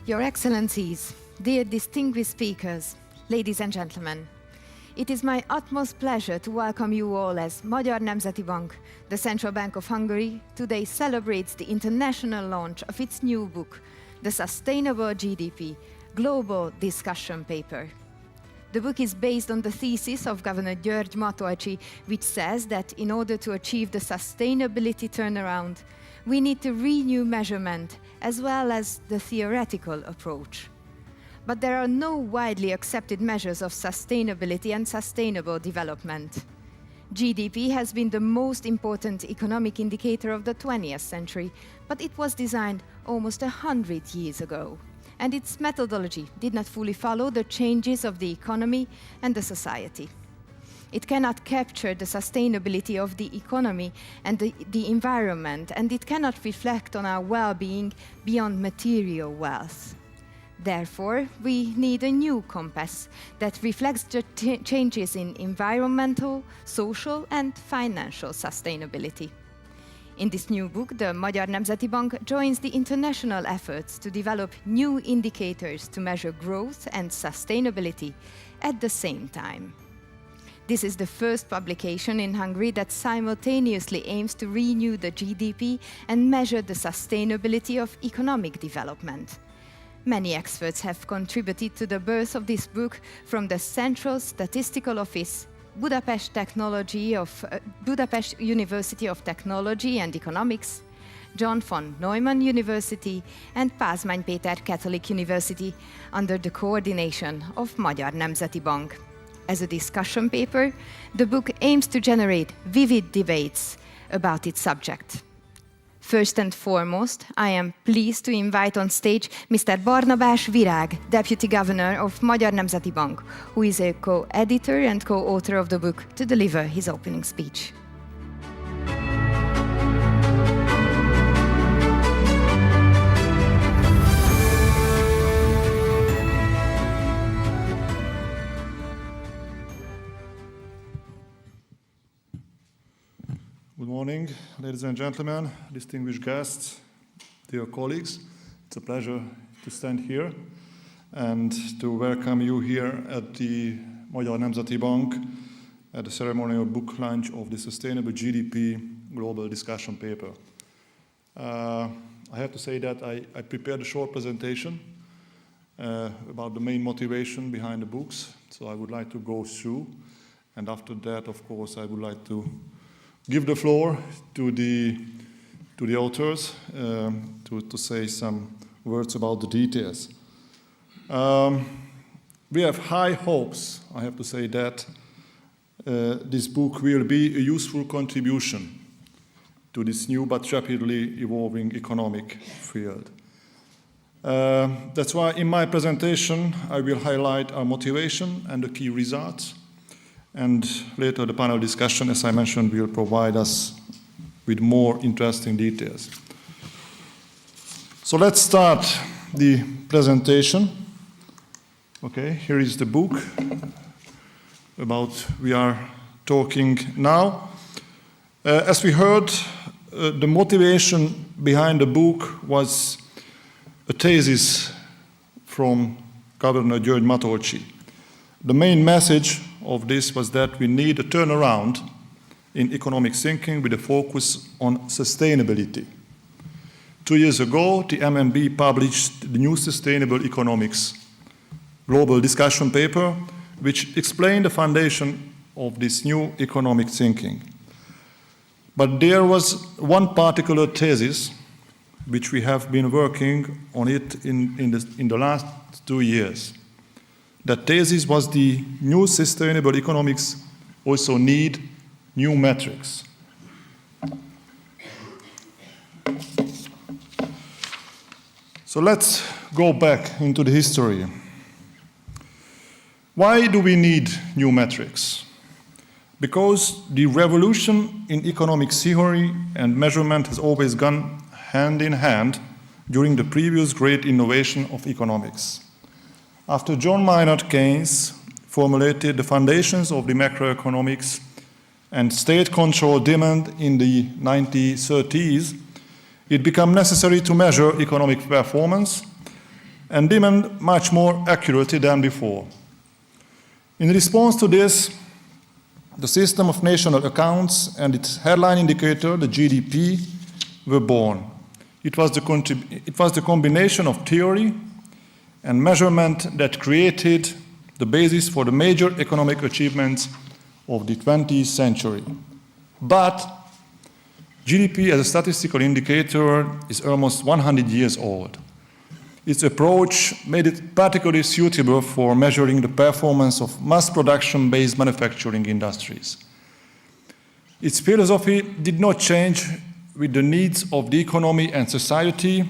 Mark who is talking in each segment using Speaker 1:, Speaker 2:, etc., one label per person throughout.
Speaker 1: Your Excellencies, dear distinguished speakers, ladies and gentlemen, it is my utmost pleasure to welcome you all as Magyar Nemzeti Bank, the Central Bank of Hungary, today celebrates the international launch of its new book, the Sustainable GDP, Global Discussion Paper. The book is based on the thesis of Governor György, which says that in order to achieve the sustainability turnaround, we need to renew measurement as well as the theoretical approach. But there are no widely accepted measures of sustainability and sustainable development. GDP has been the most important economic indicator of the 20th century, but it was designed almost 100 years ago, and its methodology did not fully follow the changes of the economy and the society. It cannot capture the sustainability of the economy and the environment, and it cannot reflect on our well-being beyond material wealth. Therefore, we need a new compass that reflects the changes in environmental, social, and financial sustainability. In this new book, the Magyar Nemzeti Bank joins the international efforts to develop new indicators to measure growth and sustainability at the same time. This is the first publication in Hungary that simultaneously aims to renew the GDP and measure the sustainability of economic development. Many experts have contributed to the birth of this book, from the Central Statistical Office, Budapest University of Technology and Economics, John von Neumann University, and Pázmány Péter Catholic University, under the coordination of Magyar Nemzeti Bank. As a discussion paper, the book aims to generate vivid debates about its subject. First and foremost, I am pleased to invite on stage Mr. Barnabás Virág, Deputy Governor of Magyar Nemzeti Bank, who is a co-editor and co-author of the book, to deliver his opening speech.
Speaker 2: Good morning, ladies and gentlemen, distinguished guests, dear colleagues. It's a pleasure to stand here and to welcome you here at the Magyar Nemzeti Bank at the ceremonial book launch of the Sustainable GDP Global Discussion Paper. I have to say that I prepared a short presentation about the main motivation behind the books, so I would like to go through, and after that, of course, I would like to give the floor to the authors to say some words about the details. We have high hopes, I have to say, that this book will be a useful contribution to this new but rapidly evolving economic field. That's why in my presentation I will highlight our motivation and the key results. And later the panel discussion, as I mentioned, will provide us with more interesting details. So let's start the presentation. Okay, here is the book about we are talking now. As we heard, the motivation behind the book was a thesis from Governor György. The main message of this was that we need a turnaround in economic thinking with a focus on sustainability. 2 years ago, the MNB published the new Sustainable Economics Global Discussion Paper, which explained the foundation of this new economic thinking. But there was one particular thesis which we have been working on it in the last 2 years. That thesis was the new sustainable economics also need new metrics. So let's go back into the history. Why do we need new metrics? Because the revolution in economic theory and measurement has always gone hand in hand during the previous great innovation of economics. After John Maynard Keynes formulated the foundations of the macroeconomics and state-controlled demand in the 1930s, it became necessary to measure economic performance and demand much more accuracy than before. In response to this, the system of national accounts and its headline indicator, the GDP, were born. It was the combination of theory and measurement that created the basis for the major economic achievements of the 20th century. But GDP as a statistical indicator is almost 100 years old. Its approach made it particularly suitable for measuring the performance of mass production-based manufacturing industries. Its philosophy did not change with the needs of the economy and society,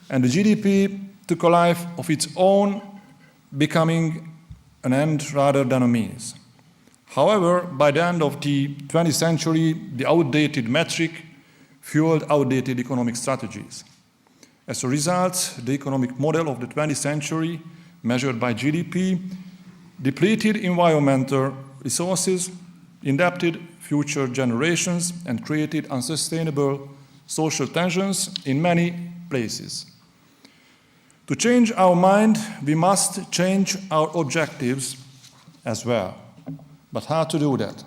Speaker 2: and the GDP took a life of its own, becoming an end rather than a means. However, by the end of the 20th century, the outdated metric fueled outdated economic strategies. As a result, the economic model of the 20th century, measured by GDP, depleted environmental resources, indebted future generations, and created unsustainable social tensions in many places. To change our mind, we must change our objectives as well. But how to do that?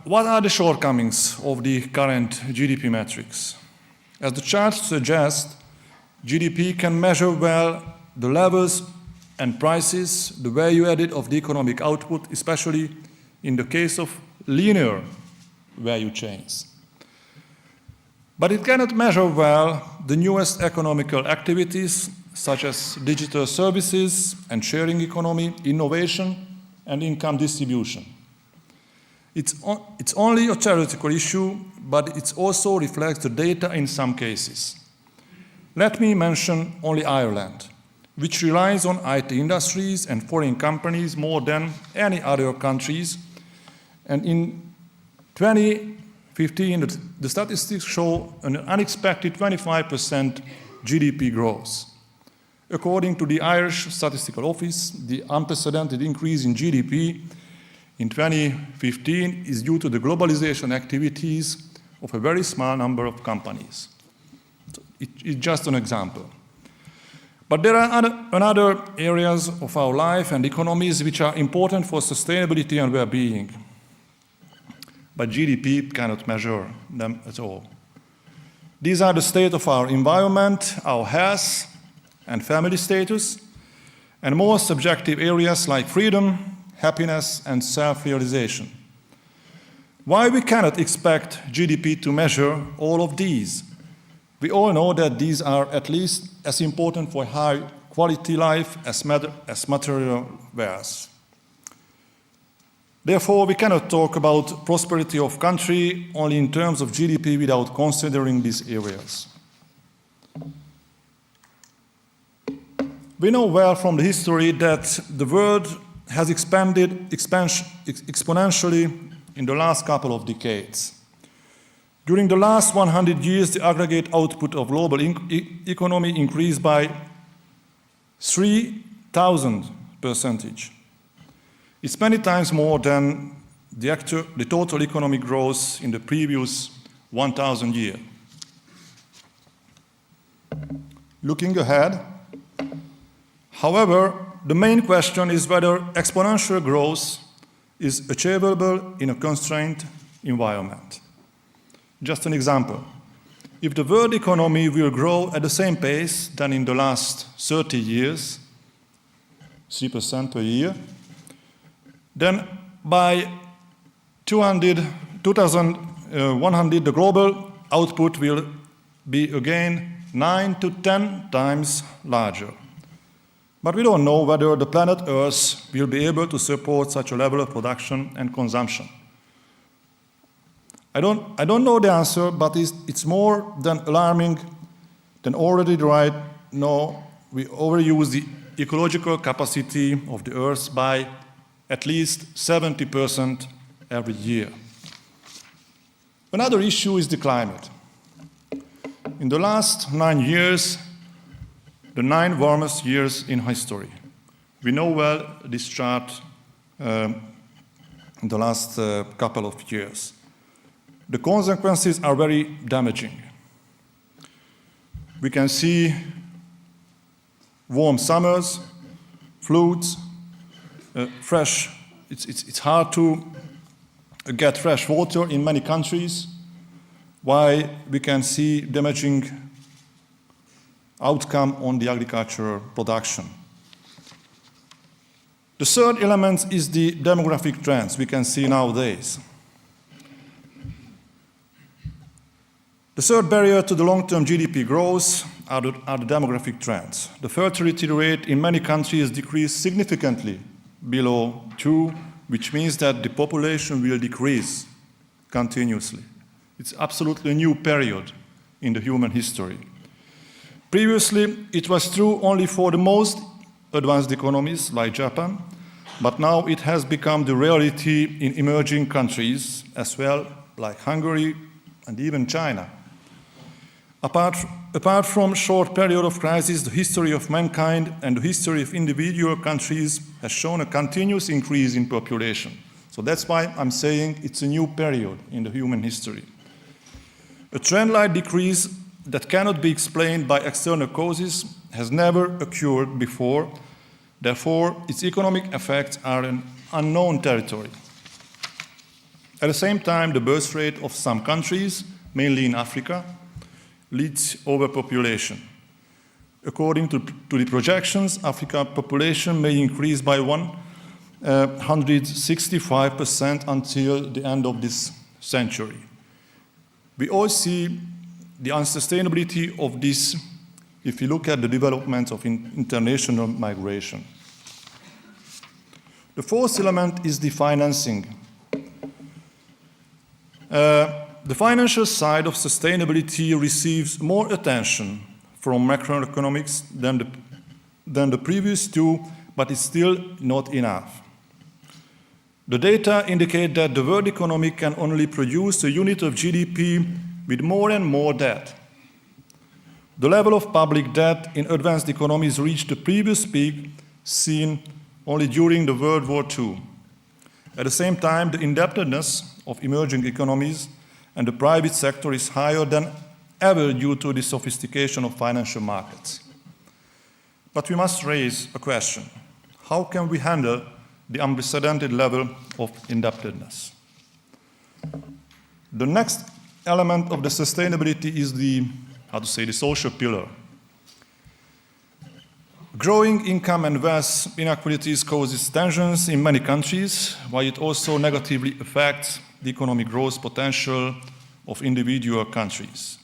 Speaker 2: What are the shortcomings of the current GDP metrics? As the chart suggests, GDP can measure well the levels and prices, the value added of the economic output, especially in the case of linear value chains. But it cannot measure well the newest economical activities, such as digital services and sharing economy, innovation, and income distribution. It's only a theoretical issue, but it also reflects the data in some cases. Let me mention only Ireland, which relies on IT industries and foreign companies more than any other countries. And in 2015, the statistics show an unexpected 25% GDP growth. According to the Irish Statistical Office, the unprecedented increase in GDP in 2015 is due to the globalization activities of a very small number of companies. So it's just an example. But there are other areas of our life and economies which are important for sustainability and well-being. But GDP cannot measure them at all. These are the state of our environment, our health and family status, and more subjective areas like freedom, happiness, and self-realization. Why we cannot expect GDP to measure all of these? We all know that these are at least as important for high-quality life as material wealth. Therefore, we cannot talk about prosperity of country only in terms of GDP without considering these areas. We know well from the history that the world has expanded exponentially in the last couple of decades. During the last 100 years, the aggregate output of global economy increased by 3,000%. It's many times more than the total economic growth in the previous 1,000 years. Looking ahead, however, the main question is whether exponential growth is achievable in a constrained environment. Just an example. If the world economy will grow at the same pace than in the last 30 years, 3% per year, then by 2100, the global output will be again 9 to 10 times larger. But we don't know whether the planet Earth will be able to support such a level of production and consumption. I don't know the answer, but it's more than alarming than already right now we overuse the ecological capacity of the Earth by at least 70% every year. Another issue is the climate. In the last 9 years, the 9 warmest years in history. We know well this chart in the last couple of years. The consequences are very damaging. we can see warm summers, floods, fresh. It's hard to get fresh water in many countries. Why we can see damaging outcome on the agricultural production. The third element is the demographic trends we can see nowadays. The third barrier to the long-term GDP growth are the demographic trends. The fertility rate in many countries decreased significantly below 2, which means that the population will decrease continuously. It's absolutely a new period in the human history. Previously, it was true only for the most advanced economies like Japan, but now it has become the reality in emerging countries as well, like Hungary and even China. Apart from short period of crisis, the history of mankind and the history of individual countries has shown a continuous increase in population. So that's why I'm saying it's a new period in the human history. A trend-like decrease that cannot be explained by external causes has never occurred before. Therefore, its economic effects are an unknown territory. At the same time, the birth rate of some countries, mainly in Africa, leads overpopulation. According to the projections, Africa's population may increase by 165% until the end of this century. We all see the unsustainability of this if you look at the development of international migration. The fourth element is the financing. The financial side of sustainability receives more attention from macroeconomics than the previous two, but it's still not enough. The data indicate that the world economy can only produce a unit of GDP with more and more debt. The level of public debt in advanced economies reached the previous peak seen only during the World War II. At the same time, the indebtedness of emerging economies and the private sector is higher than ever due to the sophistication of financial markets. But we must raise a question. How can we handle the unprecedented level of indebtedness? The next element of the sustainability is the social pillar. Growing income and wealth inequalities causes tensions in many countries, while it also negatively affects the economic growth potential of individual countries.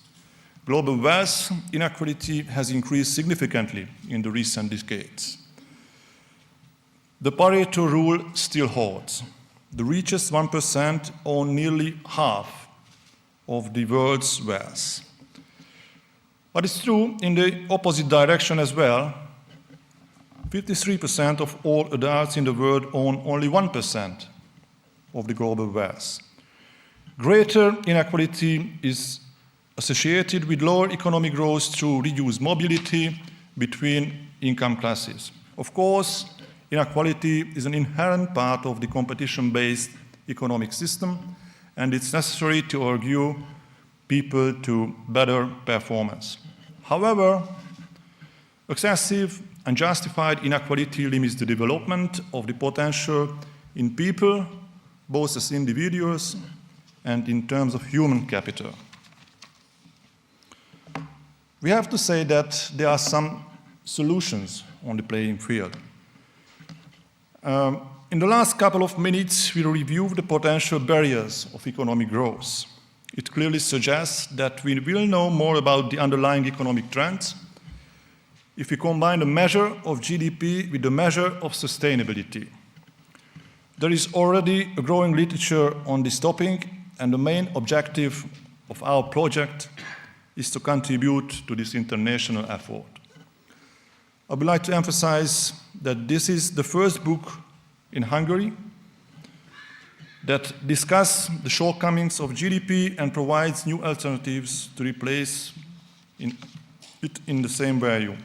Speaker 2: Global wealth inequality has increased significantly in the recent decades. The Pareto rule still holds. The richest 1% own nearly half of the world's wealth. But it's true in the opposite direction as well. 53% of all adults in the world own only 1% of the global wealth. Greater inequality is associated with lower economic growth through reduced mobility between income classes. Of course, inequality is an inherent part of the competition-based economic system, and it's necessary to argue people to better performance. However, excessive and justified inequality limits the development of the potential in people, both as individuals and in terms of human capital. We have to say that there are some solutions on the playing field. In the last couple of minutes, we reviewed the potential barriers of economic growth. It clearly suggests that we will know more about the underlying economic trends if we combine the measure of GDP with the measure of sustainability. There is already a growing literature on this topic, and the main objective of our project is to contribute to this international effort. I would like to emphasize that this is the first book in Hungary that discusses the shortcomings of GDP and provides new alternatives to replace it in the same value.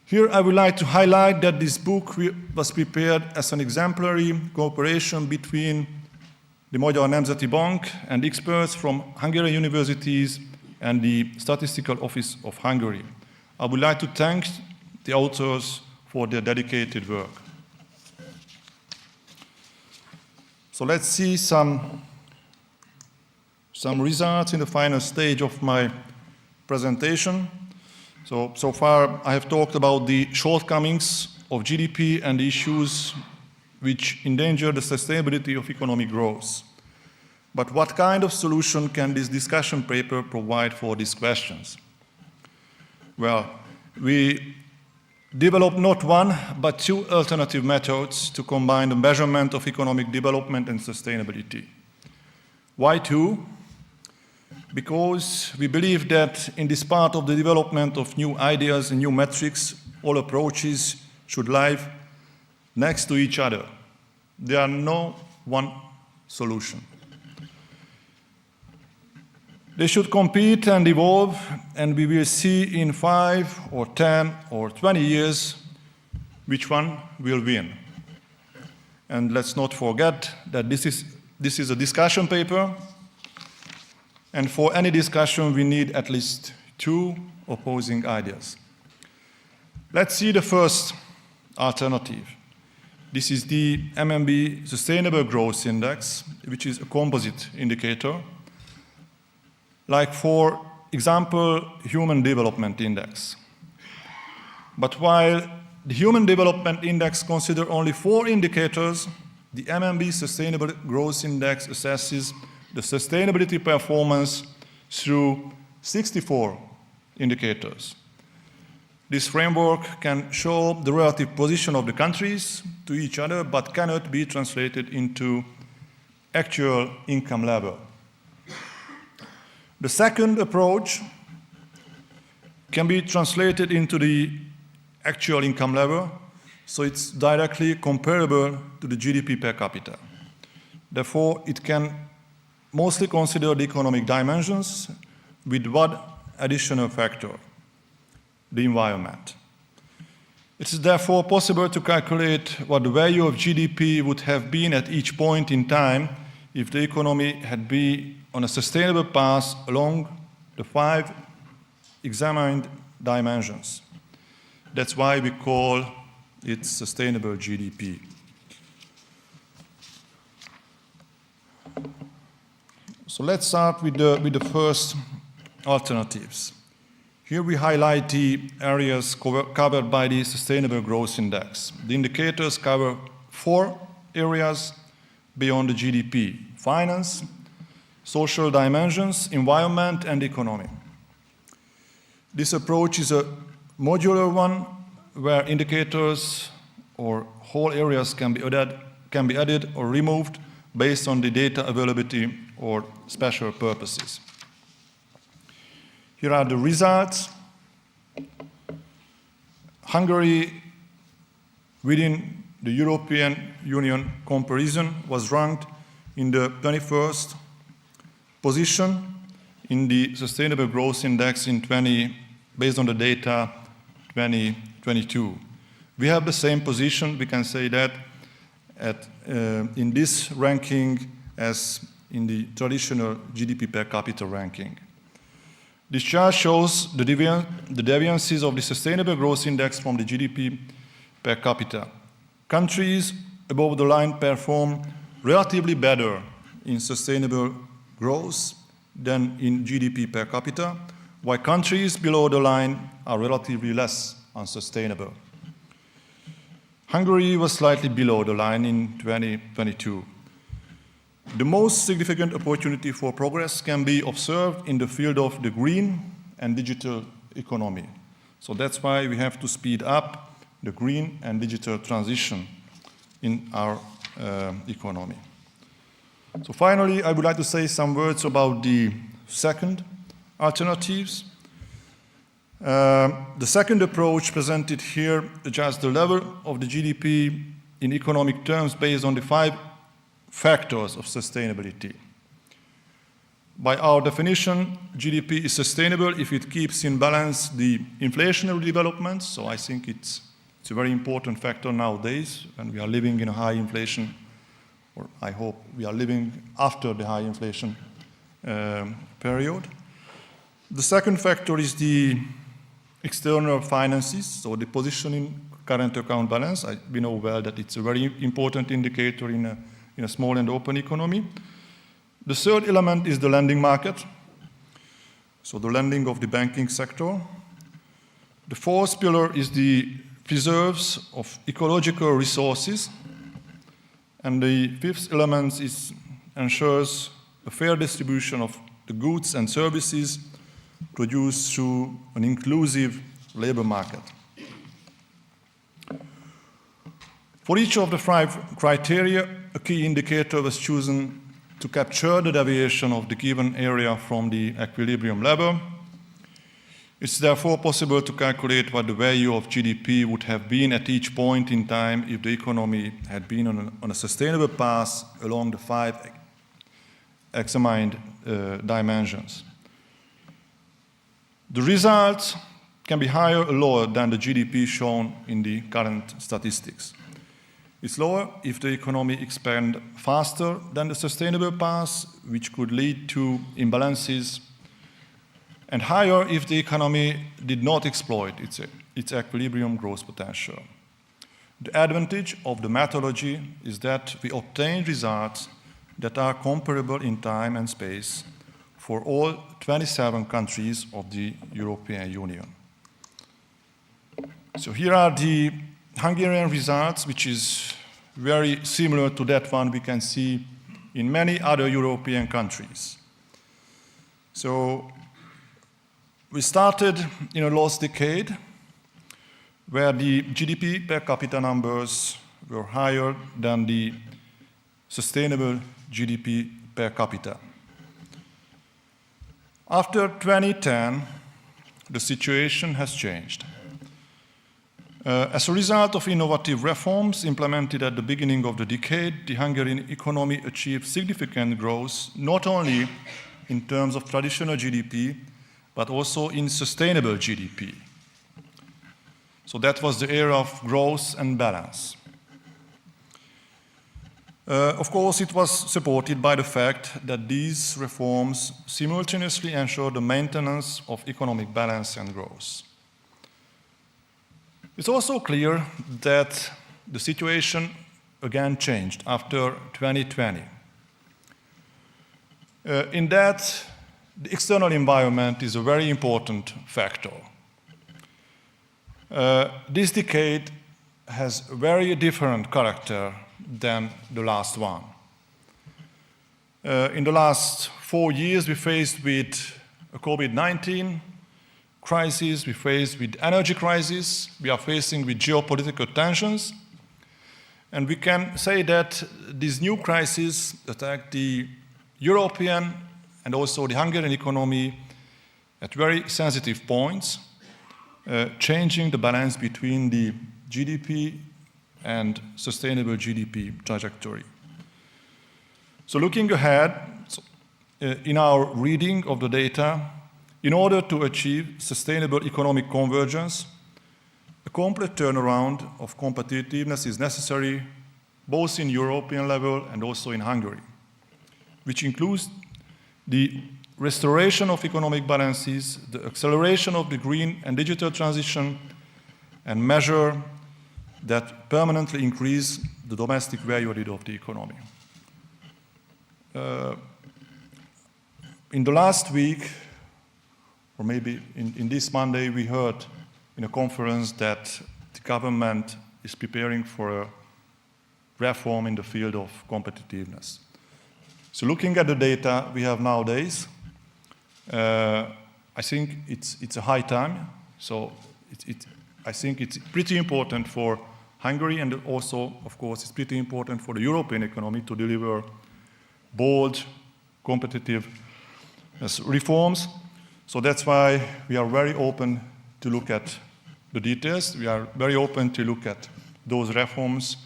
Speaker 2: Here I would like to highlight that this book was prepared as an exemplary cooperation between the Magyar Nemzeti Bank and experts from Hungarian universities and the Statistical Office of Hungary. I would like to thank the authors for their dedicated work. So let's see some results in the final stage of my presentation. So far I have talked about the shortcomings of GDP and the issues which endanger the sustainability of economic growth. But what kind of solution can this discussion paper provide for these questions? Well, we developed not one, but two alternative methods to combine the measurement of economic development and sustainability. Why two? Because we believe that in this part of the development of new ideas and new metrics, all approaches should live next to each other. There are no one solution. They should compete and evolve, and we will see in 5 or 10 or 20 years which one will win. And let's not forget that this is a discussion paper, and for any discussion we need at least two opposing ideas. Let's see the first alternative. This is the MNB Sustainable Growth Index, which is a composite indicator, like, for example, Human Development Index. But while the Human Development Index considers only 4 indicators, the MNB Sustainable Growth Index assesses the sustainability performance through 64 indicators. This framework can show the relative position of the countries to each other, but cannot be translated into actual income level. The second approach can be translated into the actual income level, so it's directly comparable to the GDP per capita. Therefore, it can mostly consider the economic dimensions with one additional factor: the environment. It is therefore possible to calculate what the value of GDP would have been at each point in time if the economy had been on a sustainable path along the 5 examined dimensions. That's why we call it Sustainable GDP. So let's start with the first alternatives. Here we highlight the areas covered by the Sustainable Growth Index. The indicators cover 4 areas beyond the GDP: finance, social dimensions, environment, and economy. This approach is a modular one where indicators or whole areas can be added or removed based on the data availability or special purposes. Here are the results. Hungary, within the European Union comparison, was ranked in the 21st position in the Sustainable Growth Index based on the data 2022. We have the same position, we can say that, in this ranking as in the traditional GDP per capita ranking. This chart shows the deviances of the Sustainable Growth Index from the GDP per capita. Countries above the line perform relatively better in sustainable growth than in GDP per capita, while countries below the line are relatively less unsustainable. Hungary was slightly below the line in 2022. The most significant opportunity for progress can be observed in the field of the green and digital economy. So that's why we have to speed up the green and digital transition in our economy. So finally, I would like to say some words about the second alternatives. The second approach presented here adjusts the level of the GDP in economic terms based on the 5 factors of sustainability. By our definition, GDP is sustainable if it keeps in balance the inflationary developments. So I think it's a very important factor nowadays when we are living in a high inflation, or I hope we are living after the high inflation period. The second factor is the external finances, so the position in current account balance. We know well that it's a very important indicator in a small and open economy. The third element is the lending market, so the lending of the banking sector. The fourth pillar is the preserves of ecological resources. And the fifth element ensures a fair distribution of the goods and services produced through an inclusive labor market. For each of the five criteria, a key indicator was chosen to capture the deviation of the given area from the equilibrium level. It's therefore possible to calculate what the value of GDP would have been at each point in time if the economy had been on a sustainable path along the five examined dimensions. The results can be higher or lower than the GDP shown in the current statistics. It's lower if the economy expands faster than the sustainable path, which could lead to imbalances, and higher if the economy did not exploit its equilibrium growth potential. The advantage of the methodology is that we obtain results that are comparable in time and space for all 27 countries of the European Union. So here are the Hungarian results, which is very similar to that one we can see in many other European countries. So we started in a lost decade where the GDP per capita numbers were higher than the sustainable GDP per capita. After 2010, the situation has changed. As a result of innovative reforms implemented at the beginning of the decade, the Hungarian economy achieved significant growth, not only in terms of traditional GDP, but also in sustainable GDP. So that was the era of growth and balance. Of course, it was supported by the fact that these reforms simultaneously ensured the maintenance of economic balance and growth. It's also clear that the situation again changed after 2020. In that, the external environment is a very important factor. This decade has a very different character than the last one. In the last 4 years, we faced with a COVID-19 crisis, we faced with energy crisis, we are facing with geopolitical tensions, and we can say that these new crises attack the European and also the Hungarian economy at very sensitive points, changing the balance between the GDP and sustainable GDP trajectory. So looking ahead, in our reading of the data, in order to achieve sustainable economic convergence, a complete turnaround of competitiveness is necessary both in European level and also in Hungary, which includes the restoration of economic balances, the acceleration of the green and digital transition, and measure that permanently increase the domestic value added of the economy. In the last week, or maybe in this Monday, we heard in a conference that the government is preparing for a reform in the field of competitiveness. So looking at the data we have nowadays, I think it's a high time. So I think it's pretty important for Hungary, and also, of course, it's pretty important for the European economy to deliver bold, competitive reforms. So that's why we are very open to look at the details. We are very open to look at those reforms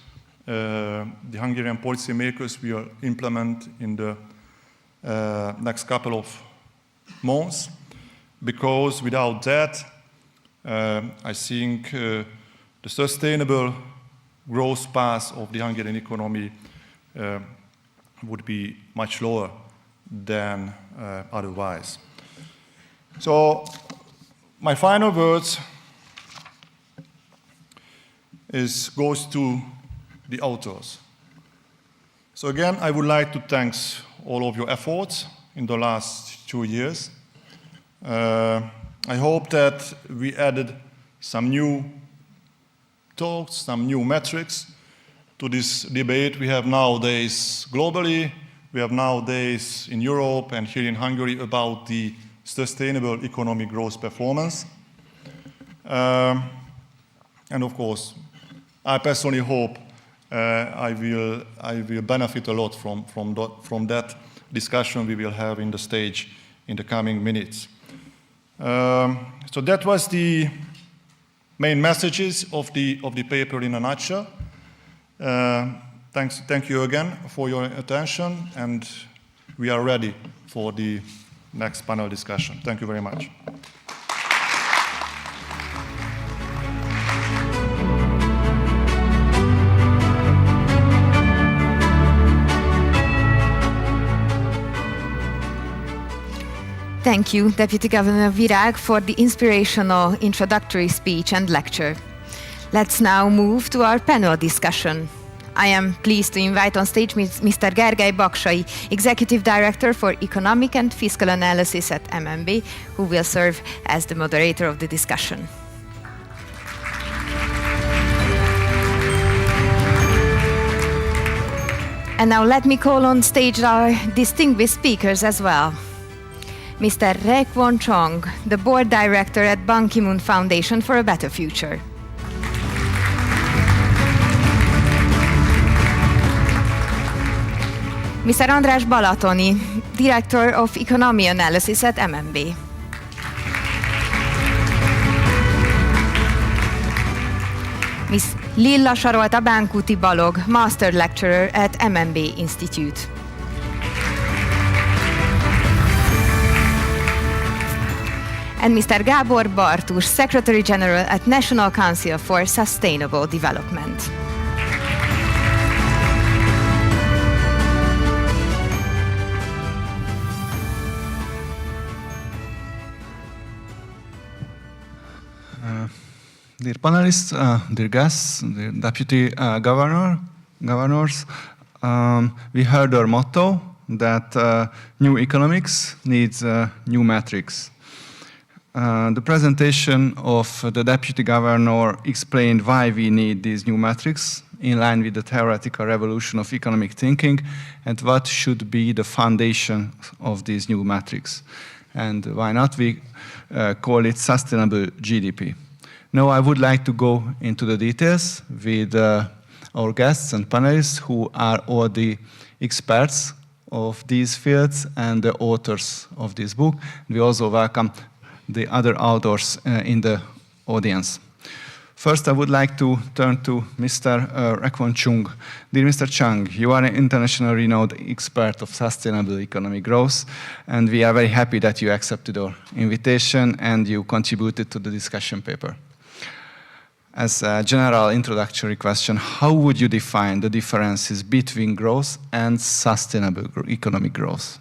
Speaker 2: the Hungarian policymakers will implement in the next couple of months, because without that, I think the sustainable growth path of the Hungarian economy would be much lower than otherwise. So my final words goes to the authors. So again, I would like to thank all of your efforts in the last 2 years. I hope that we added some new thoughts, some new metrics to this debate we have nowadays globally, we have nowadays in Europe and here in Hungary about the sustainable economic growth performance. And of course, I personally hope I will benefit a lot from that discussion we will have in the stage in the coming minutes. So that was the main messages of the paper in a nutshell. Thank you again for your attention, and we are ready for the next panel discussion. Thank you very much.
Speaker 1: Thank you, Deputy Governor Virág, for the inspirational introductory speech and lecture. Let's now move to our panel discussion. I am pleased to invite on stage Mr. Gergely Baksay, Executive Director for Economic and Fiscal Analysis at MNB, who will serve as the moderator of the discussion. And now let me call on stage our distinguished speakers as well. Mr. Raekwon Chung, the Board Director at Ban Ki-moon Foundation for a Better Future. Mr. András Balatoni, Director of Economy Analysis at MNB. Ms. Lilla Sarolta Bánkuty-Balogh, Master Lecturer at MNB Institute. And Mr. Gábor Bartus, Secretary General at National Council for Sustainable Development.
Speaker 3: Dear panelists, dear guests, dear deputy governors, we heard our motto that new economics needs new metrics. The presentation of the deputy governor explained why we need these new metrics in line with the theoretical revolution of economic thinking and what should be the foundation of these new metrics. And why not we call it Sustainable GDP. Now I would like to go into the details with our guests and panelists who are all the experts of these fields and the authors of this book. We also welcome the other authors in the audience. First, I would like to turn to Mr. Raekwon Chung. Dear Mr. Chung, you are an internationally renowned expert of sustainable economic growth, and we are very happy that you accepted our invitation and you contributed to the discussion paper. As a general introductory question, how would you define the differences between growth and sustainable economic growth?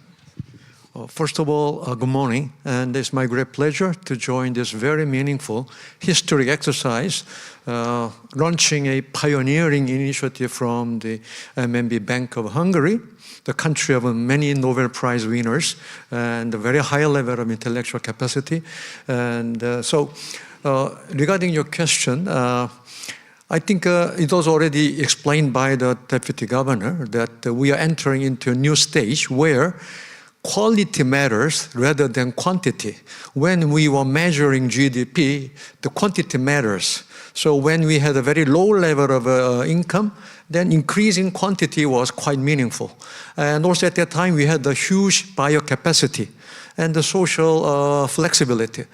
Speaker 4: First of all, good morning, and it's my great pleasure to join this very meaningful historic exercise, launching a pioneering initiative from the MNB Bank of Hungary, the country of many Nobel Prize winners, and a very high level of intellectual capacity. And regarding your question, I think it was already explained by the Deputy Governor that we are entering into a new stage where quality matters rather than quantity. When we were measuring GDP, the quantity matters. So when we had a very low level of income, then increasing quantity was quite meaningful. And also at that time, we had a huge biocapacity and the social flexibility.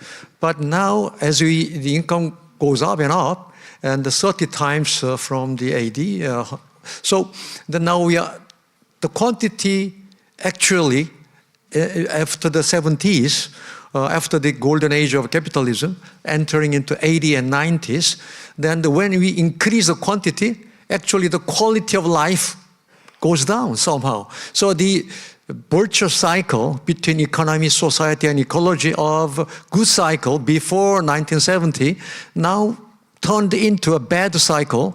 Speaker 4: But now, as the income goes up and up, and the 30 times from the AD, so then now the quantity actually, after the 70s, after the golden age of capitalism, entering into 80s and 90s, then when we increase the quantity, actually the quality of life goes down somehow. So virtuous cycle between economy, society, and ecology of good cycle before 1970 now turned into a bad cycle.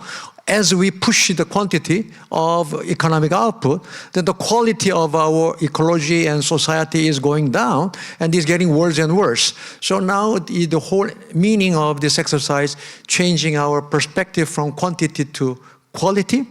Speaker 4: As we push the quantity of economic output, then the quality of our ecology and society is going down and is getting worse and worse. So now the whole meaning of this exercise, changing our perspective from quantity to quality.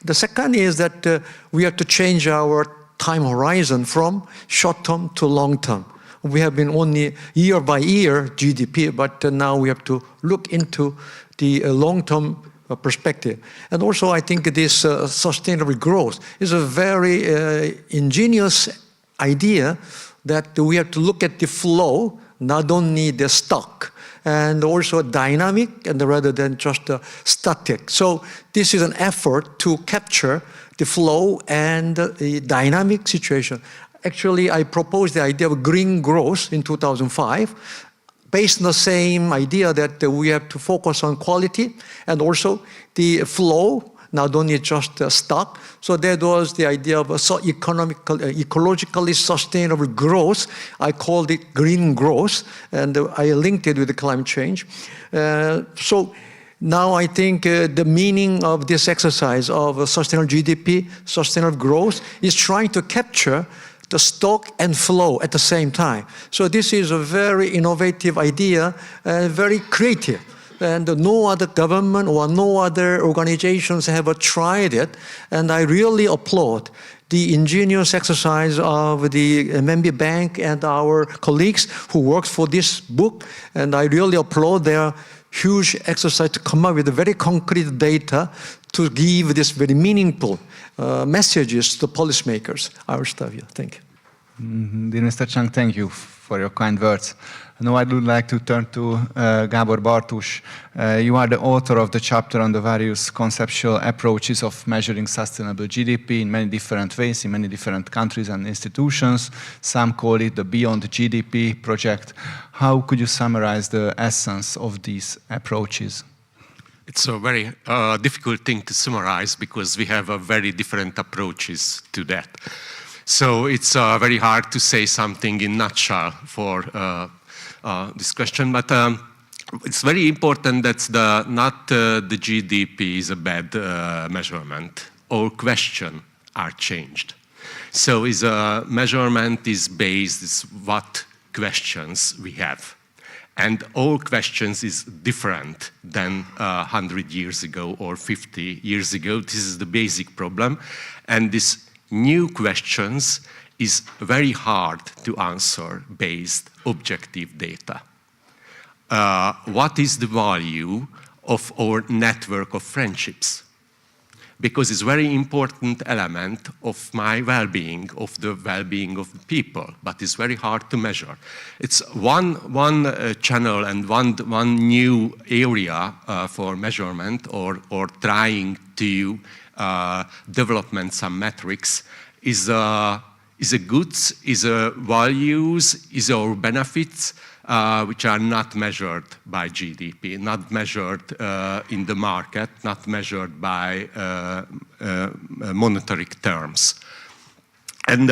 Speaker 4: The second is that we have to change our time horizon from short-term to long-term. We have been only year by year GDP, but now we have to look into the long-term perspective. And also I think this sustainable growth is a very ingenious idea that we have to look at the flow, not only the stock, and also dynamic and rather than just static. So this is an effort to capture the flow and the dynamic situation. Actually, I proposed the idea of green growth in 2005, based on the same idea that we have to focus on quality and also the flow, not only just stock. So that was the idea of ecologically sustainable growth. I called it green growth, and I linked it with the climate change. So now I think the meaning of this exercise of sustainable GDP, sustainable growth, is trying to capture the stock and flow at the same time. So this is a very innovative idea, very creative. And no other government or no other organizations have tried it. And I really applaud the ingenious exercise of the MNB Bank and our colleagues who worked for this book. And I really applaud their huge exercise to come up with very concrete data to give this very meaningful messages to policymakers. I will stop here. Thank you.
Speaker 3: Dear Mr. Chung, thank you for your kind words. Now I would like to turn to Gábor Bartus. You are the author of the chapter on the various conceptual approaches of measuring sustainable GDP in many different ways, in many different countries and institutions. Some call it the Beyond GDP project. How could you summarize the essence of these approaches?
Speaker 5: It's a very difficult thing to summarize because we have very different approaches to that. So it's very hard to say something in a nutshell for this question, but it's very important that not the GDP is a bad measurement. All questions are changed. So a measurement is based on what questions we have. And all questions is different than 100 years ago or 50 years ago. This is the basic problem. And this new questions is very hard to answer based objective data. What is the value of our network of friendships? Because it's a very important element of my well-being, of the well-being of the people, but it's very hard to measure. It's one channel and one new area for measurement or trying to development some metrics is a goods, is a values, is our benefits, which are not measured by GDP, not measured in the market, not measured by monetary terms. And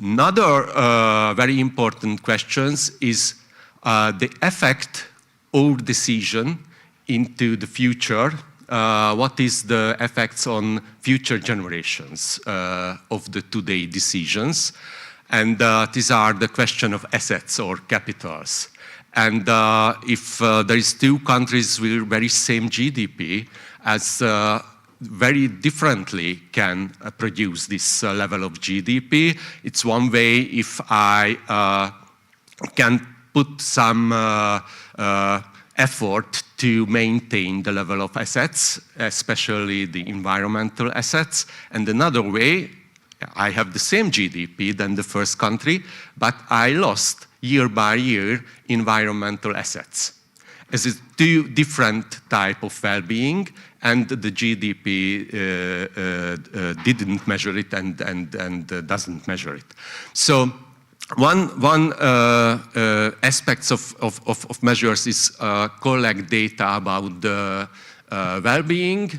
Speaker 5: another very important question is the effect of decision into the future. What is the effects on future generations of the today decisions? And these are the question of assets or capitals. And if there is two countries with very same GDP, as very differently can produce this level of GDP, it's one way if I can put some effort to maintain the level of assets, especially the environmental assets. And another way, I have the same GDP than the first country, but I lost year by year environmental assets. As it's two different type of well-being, and the GDP didn't measure it and doesn't measure it. So one aspect of measures is collect data about the well-being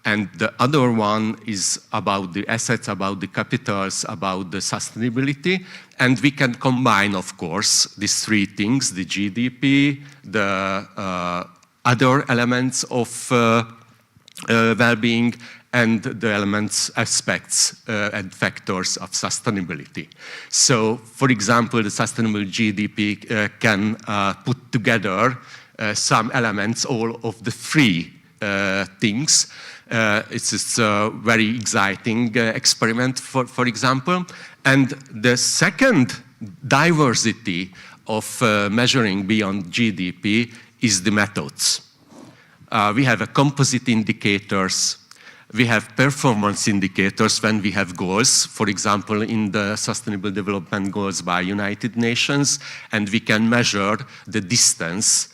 Speaker 5: And the other one is about the assets, about the capitals, about the sustainability. And we can combine, of course, these three things, the GDP, the other elements of well-being, and the elements, aspects, and factors of sustainability. So, for example, the sustainable GDP can put together some elements, all of the three things. It's a very exciting experiment, for example. And the second diversity of measuring beyond GDP is the methods. We have a composite indicators. We have performance indicators when we have goals, for example, in the Sustainable Development Goals by United Nations, and we can measure the distance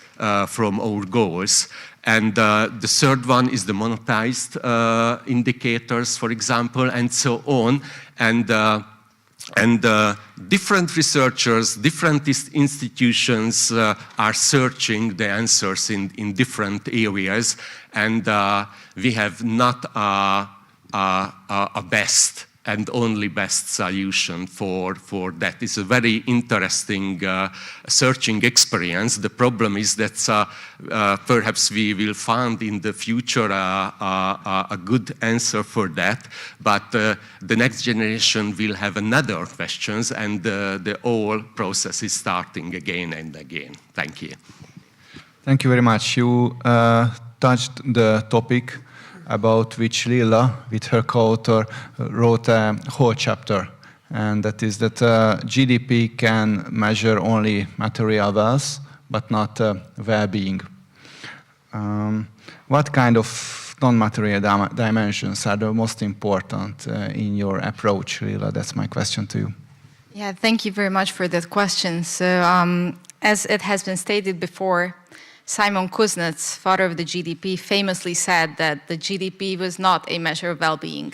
Speaker 5: from our goals. And the third one is the monetized indicators, for example, and so on. And different researchers, different institutions are searching the answers in different areas, and we have not a best and only best solution for that. It's a very interesting searching experience. The problem is that perhaps we will find in the future a good answer for that, but the next generation will have another questions, and the whole process is starting again and again. Thank you.
Speaker 3: Thank you very much. You touched the topic about which Lilla, with her co-author, wrote a whole chapter, and that is that GDP can measure only material wealth, but not well-being. What kind of non-material dimensions are the most important in your approach, Lilla? That's my question to you.
Speaker 6: Yeah, thank you very much for that question. So, as it has been stated before, Simon Kuznets, father of the GDP, famously said that the GDP was not a measure of well-being.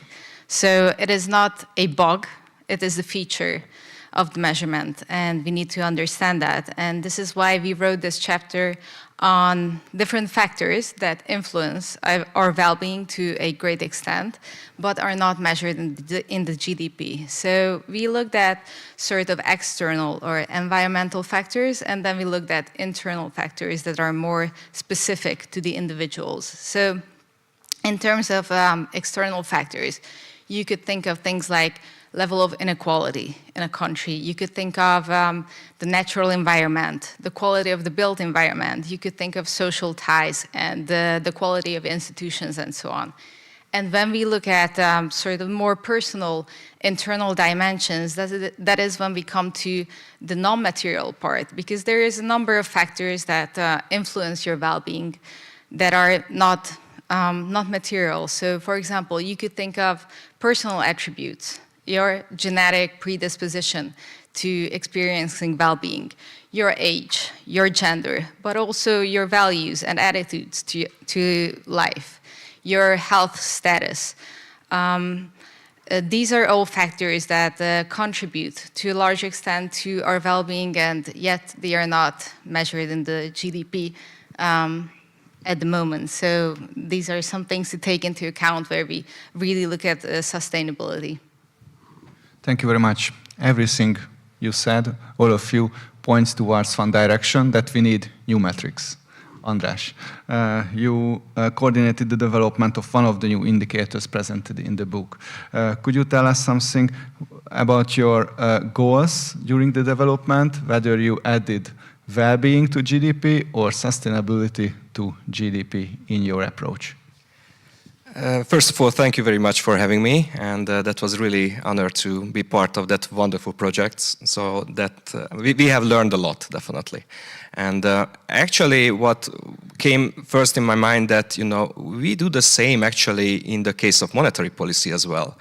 Speaker 6: So it is not a bug, it is a feature of the measurement, and we need to understand that. And this is why we wrote this chapter on different factors that influence our well-being to a great extent, but are not measured in the GDP. So we looked at sort of external or environmental factors, and then we looked at internal factors that are more specific to the individuals. So in terms of external factors, you could think of things like level of inequality in a country. You could think of the natural environment, the quality of the built environment. You could think of social ties and the quality of institutions and so on. And when we look at sort of more personal internal dimensions, that is when we come to the non-material part, because there is a number of factors that influence your well-being that are not material. So for example, you could think of personal attributes, your genetic predisposition to experiencing well-being, your age, your gender, but also your values and attitudes to life, your health status. These are all factors that contribute to a large extent to our well-being, and yet they are not measured in the GDP at the moment. So these are some things to take into account where we really look at sustainability.
Speaker 3: Thank you very much. Everything you said, all of you, points towards one direction, that we need new metrics. András, you coordinated the development of one of the new indicators presented in the book. Could you tell us something about your goals during the development, whether you added well-being to GDP or sustainability to GDP in your approach?
Speaker 7: First of all, thank you very much for having me, and that was really an honor to be part of that wonderful project. So that we have learned a lot, definitely. And actually, what came first in my mind that we do the same actually in the case of monetary policy as well.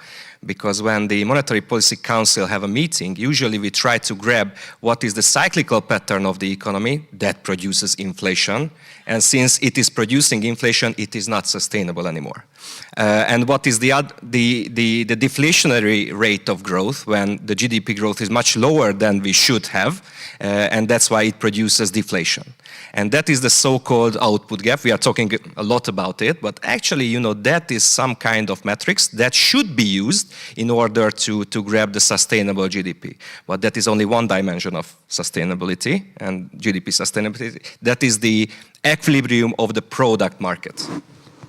Speaker 7: Because when the Monetary Policy Council have a meeting, usually we try to grab what is the cyclical pattern of the economy that produces inflation. And since it is producing inflation, it is not sustainable anymore. And what is the deflationary rate of growth when the GDP growth is much lower than we should have, and that's why it produces deflation. And that is the so-called output gap. We are talking a lot about it, but actually, you know, that is some kind of metrics that should be used in order to grab the sustainable GDP. But that is only one dimension of sustainability and GDP sustainability. That is the equilibrium of the product market.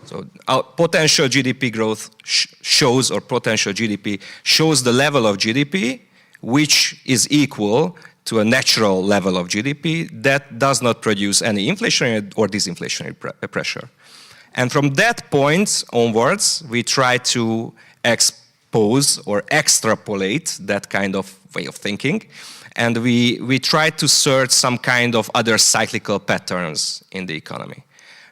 Speaker 7: So our potential GDP growth shows, or potential GDP shows the level of GDP which is equal to a natural level of GDP that does not produce any inflationary or disinflationary pressure. And from that point onwards, we try to expose or extrapolate that kind of way of thinking. And we try to search some kind of other cyclical patterns in the economy.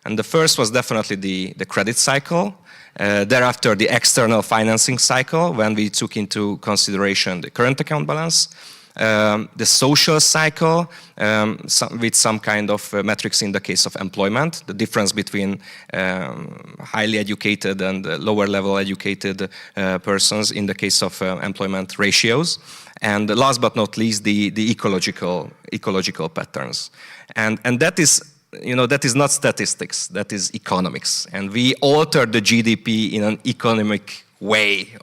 Speaker 7: And the first was definitely the credit cycle. Thereafter, the external financing cycle, when we took into consideration the current account balance. The social cycle, with some kind of metrics in the case of employment, the difference between highly educated and lower level educated persons in the case of employment ratios. And last but not least, the ecological patterns. And that is, you know, that is not statistics, that is economics. And we alter the GDP in an economic way.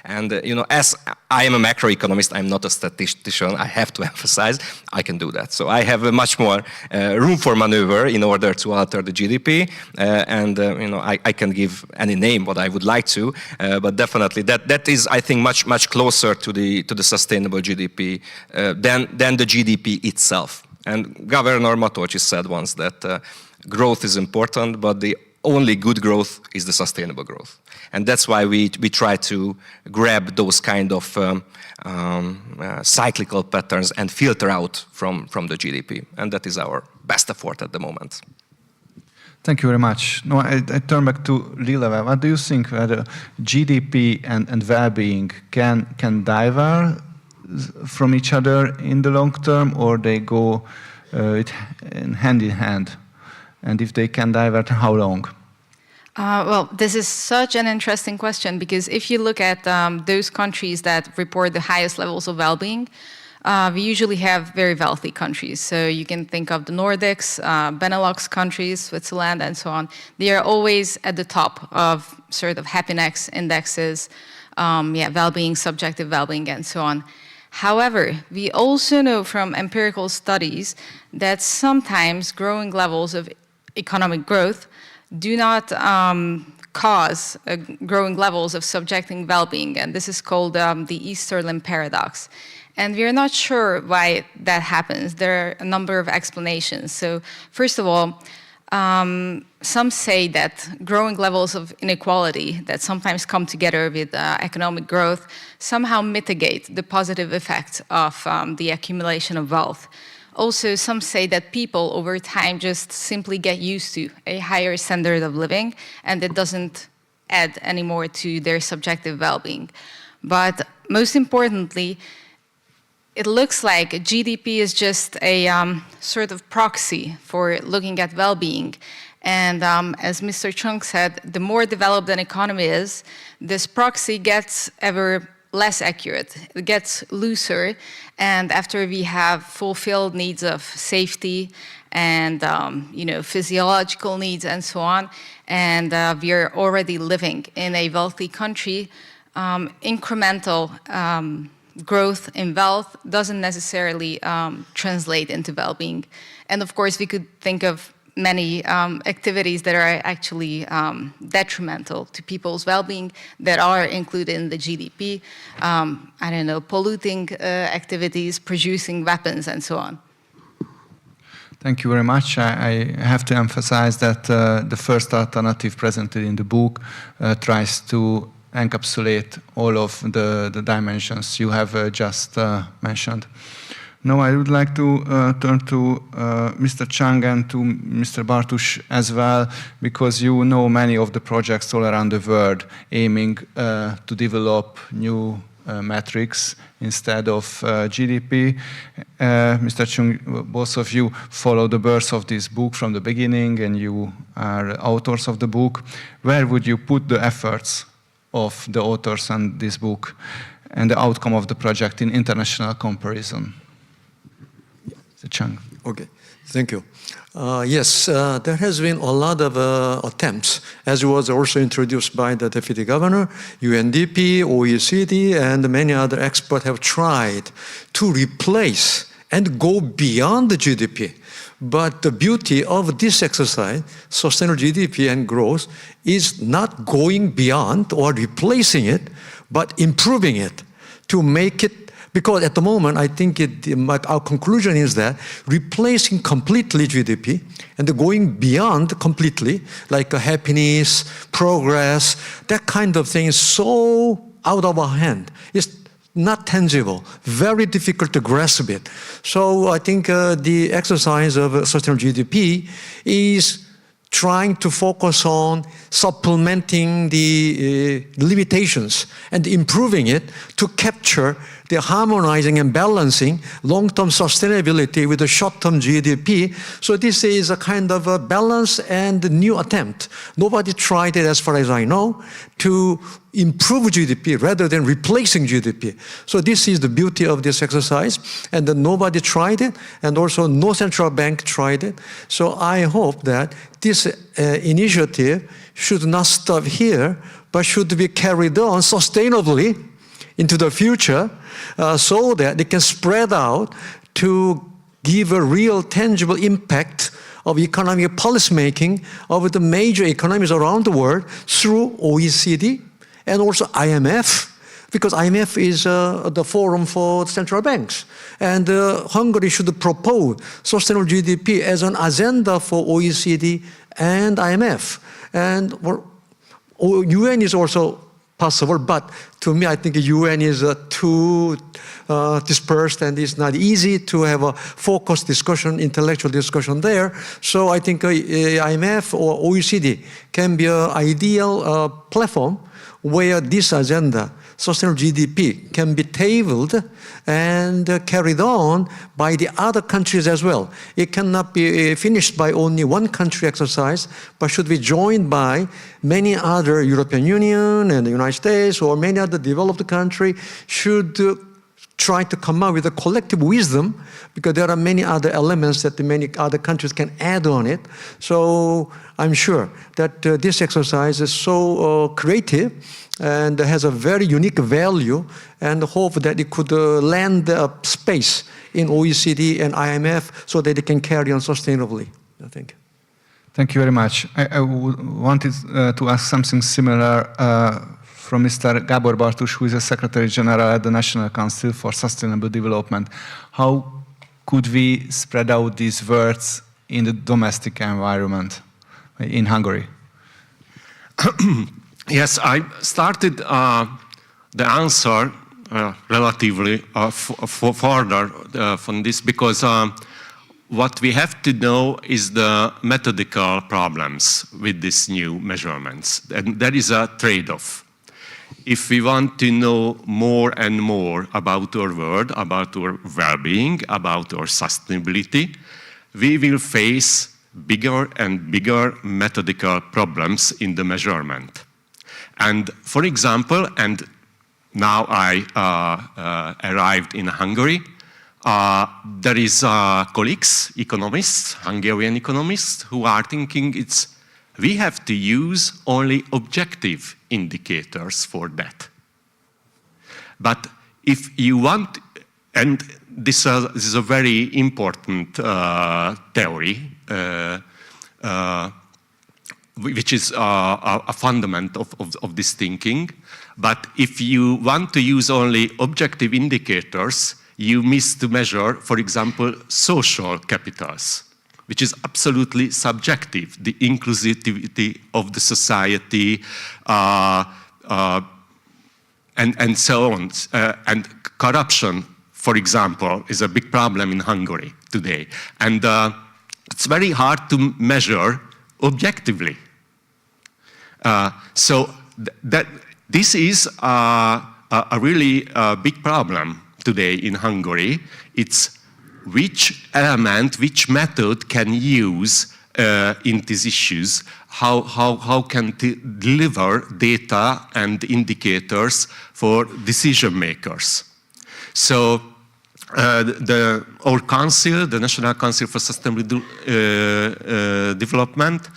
Speaker 7: And, you know, as I am a macroeconomist, I'm not a statistician, I have to emphasize, I can do that. So I have a much more room for maneuver in order to alter the GDP. You know, I can give any name what I would like to, but definitely that is, I think, much closer to the sustainable GDP than the GDP itself. And Governor Matolcsi said once that growth is important, but the only good growth is the sustainable growth. And that's why we try to grab those kind of cyclical patterns and filter out from the GDP. And that is our best effort at the moment.
Speaker 3: Thank you very much. No, I turn back to Lilla. What do you think whether GDP and well-being can diverge from each other in the long term, or they go hand in hand? And if they can divert, how long?
Speaker 6: Well, this is such an interesting question, because if you look at those countries that report the highest levels of well-being, we usually have very wealthy countries. So you can think of the Nordics, Benelux countries, Switzerland, and so on. They are always at the top of sort of happiness indexes, well-being, subjective well-being, and so on. However, we also know from empirical studies that sometimes growing levels of economic growth do not cause growing levels of subjective well-being, and this is called the Easterlin paradox. And we are not sure why that happens. There are a number of explanations. So first of all, some say that growing levels of inequality that sometimes come together with economic growth somehow mitigate the positive effect of the accumulation of wealth. Also, some say that people over time just simply get used to a higher standard of living, and it doesn't add any more to their subjective well-being. But most importantly, it looks like GDP is just a sort of proxy for looking at well-being. And as Mr. Chung said, the more developed an economy is, this proxy gets ever less accurate. It gets looser, and after we have fulfilled needs of safety and physiological needs and so on, and we are already living in a wealthy country, incremental growth in wealth doesn't necessarily translate into well-being. And of course, we could think of many activities that are actually detrimental to people's well-being that are included in the GDP. I don't know, polluting activities, producing weapons, and so on.
Speaker 3: Thank you very much. I have to emphasize that the first alternative presented in the book tries to encapsulate all of the dimensions you have just mentioned. Now I would like to turn to Mr. Chung and to Mr. Bartus as well, because you know many of the projects all around the world aiming to develop new metrics instead of GDP. Mr. Chung, both of you follow the birth of this book from the beginning, and you are authors of the book. Where would you put the efforts of the authors on this book and the outcome of the project in international comparison? Mr. Chung.
Speaker 4: Okay, thank you. Yes, there has been a lot of attempts, as was also introduced by the Deputy Governor, UNDP, OECD, and many other experts have tried to replace and go beyond the GDP. But the beauty of this exercise, sustainable GDP and growth, is not going beyond or replacing it, but improving it to make it. Because at the moment, I think our conclusion is that replacing completely GDP and going beyond completely, like happiness, progress, that kind of thing is so out of our hand. It's not tangible, very difficult to grasp it. So I think the exercise of sustainable GDP is trying to focus on supplementing the limitations and improving it to capture the harmonizing and balancing long-term sustainability with the short-term GDP. So this is a kind of a balance and new attempt. Nobody tried it, as far as I know, to improve GDP rather than replacing GDP. So this is the beauty of this exercise, and nobody tried it, and also no central bank tried it. So I hope that this initiative should not stop here, but should be carried on sustainably into the future, so that they can spread out to give a real tangible impact of economic policymaking of the major economies around the world through OECD and also IMF, because IMF is the forum for central banks. And Hungary should propose sustainable GDP as an agenda for OECD and IMF. And UN is also possible, but to me, I think UN is too dispersed and it's not easy to have a focused discussion, intellectual discussion there. So I think IMF or OECD can be an ideal platform where this agenda, sustainable GDP, can be tabled and carried on by the other countries as well. It cannot be finished by only one country exercise, but should be joined by many other European Union and the United States or many other developed countries should try to come up with a collective wisdom, because there are many other elements that many other countries can add on it. So I'm sure that this exercise is so creative and has a very unique value, and hope that it could land a space in OECD and IMF so that it can carry on sustainably, I think.
Speaker 3: Thank you very much. I wanted to ask something similar from Mr. Gábor Bartus, who is the Secretary General at the National Council for Sustainable Development. How could we spread out these words in the domestic environment in Hungary?
Speaker 5: Yes, I started the answer relatively further from this, because what we have to know is the methodical problems with these new measurements, and that is a trade-off. If we want to know more and more about our world, about our well-being, about our sustainability, we will face bigger and bigger methodical problems in the measurement. And for example, and now I arrived in Hungary, there is colleagues, economists, Hungarian economists, who are thinking we have to use only objective indicators for that. But if you want, and this is a very important theory, which is a fundament of this thinking. But if you want to use only objective indicators, you miss to measure, for example, social capitals, which is absolutely subjective, the inclusivity of the society, and so on. And corruption, for example, is a big problem in Hungary today. And it's very hard to measure objectively. So this is a really big problem today in Hungary. It's which element, which method can use in these issues, how can deliver data and indicators for decision makers. So our council, the National Council for Sustainable Development,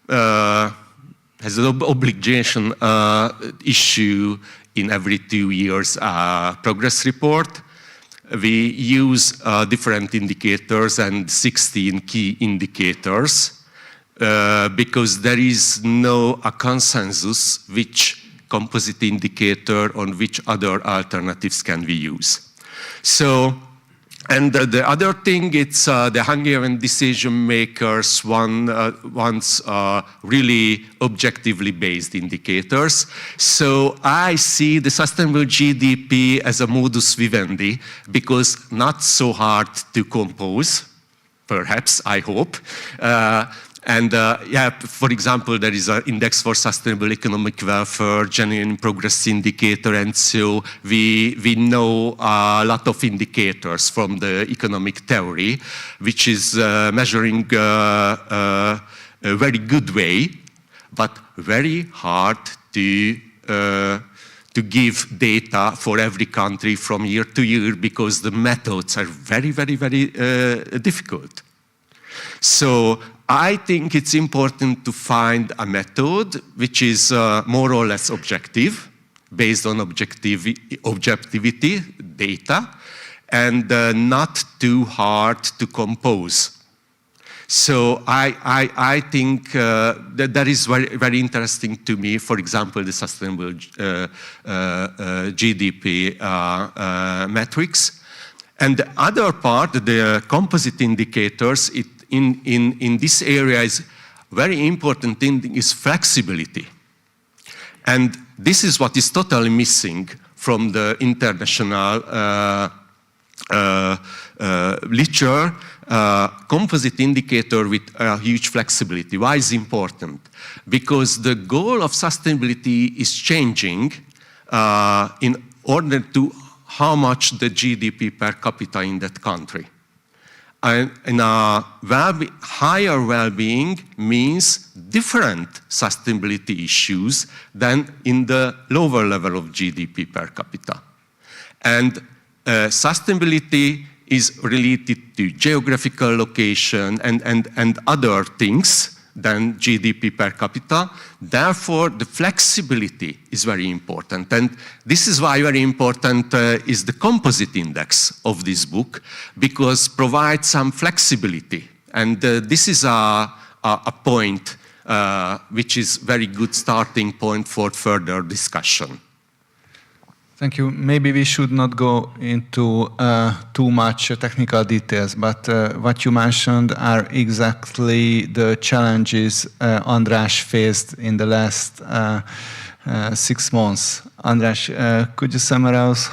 Speaker 5: has an obligation issue in every 2 years progress report. We use different indicators and 16 key indicators because there is no consensus which composite indicator on which other alternatives can we use. So, and the other thing, it's the Hungarian decision makers wants really objectively based indicators. So I see the sustainable GDP as a modus vivendi because not so hard to compose, perhaps, I hope. Yeah, for example, there is an index for sustainable economic welfare, genuine progress indicator, and so we know a lot of indicators from the economic theory, which is measuring a very good way, but very hard to give data for every country from year to year because the methods are very, very, very difficult. So I think it's important to find a method which is more or less objective, based on objectivity, data, and not too hard to compose. So I think that is very, very interesting to me. For example, the sustainable GDP metrics. And the other part, the composite indicators, in this area is very important thing is flexibility. And this is what is totally missing from the international literature, composite indicator with huge flexibility. Why is it important? Because the goal of sustainability is changing in order to how much the GDP per capita in that country. And higher well-being means different sustainability issues than in the lower level of GDP per capita. And sustainability is related to geographical location and other things than GDP per capita. Therefore, the flexibility is very important. And this is why very important is the composite index of this book, because provides some flexibility. And this is a point which is very good starting point for further discussion.
Speaker 3: Thank you. Maybe we should not go into too much technical details, but what you mentioned are exactly the challenges András faced in the last 6 months. András, could you summarize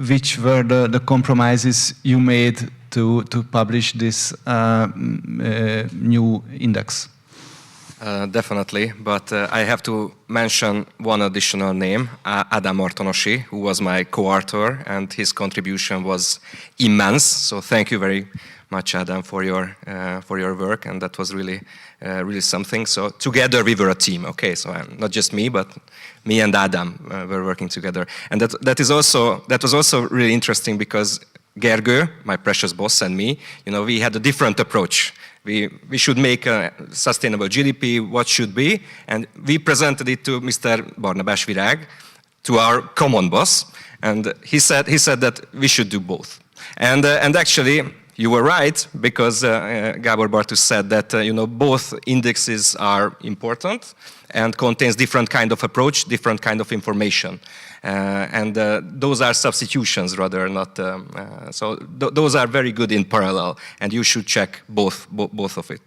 Speaker 3: which were the compromises you made to publish this new index?
Speaker 7: Definitely, but I have to mention one additional name, Adam Martonosi, who was my co-author, and his contribution was immense. So thank you very much, Adam, for your work, and that was really something. So together we were a team. Okay, so not just me, but me and Adam were working together, and that was also really interesting because Gergely, my precious boss, and me, we had a different approach. We should make a sustainable GDP, what should be, and we presented it to Mr. Barnabás Virág, to our common boss, and he said that we should do both. And actually, you were right, because Gábor Bartus said that both indexes are important and contains different kind of approach, different kind of information. And those are substitutions rather, not so those are very good in parallel, and you should check both of it.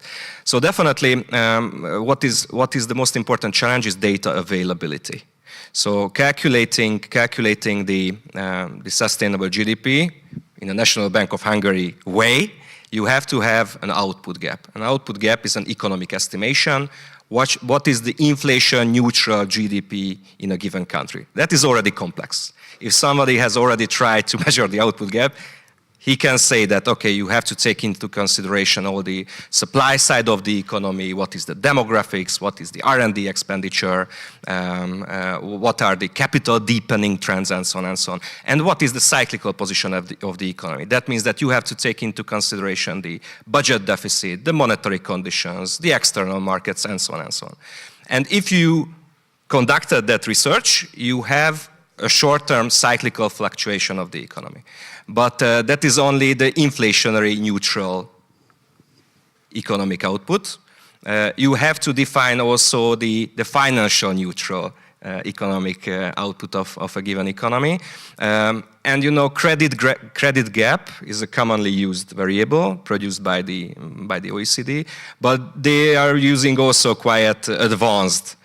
Speaker 7: So definitely, what is the most important challenge is data availability. So calculating the sustainable GDP in a National Bank of Hungary way, you have to have an output gap. An output gap is an economic estimation. What is the inflation-neutral GDP in a given country? That is already complex. If somebody has already tried to measure the output gap, he can say that, okay, you have to take into consideration all the supply side of the economy, what is the demographics, what is the R&D expenditure, what are the capital deepening trends, and so on and so on, and what is the cyclical position of the economy. That means that you have to take into consideration the budget deficit, the monetary conditions, the external markets, and so on and so on. And if you conducted that research, you have a short-term cyclical fluctuation of the economy. But that is only the inflationary neutral economic output. You have to define also the financial neutral economic output of a given economy. And you know, credit gap is a commonly used variable produced by the OECD, but they are using also quite advanced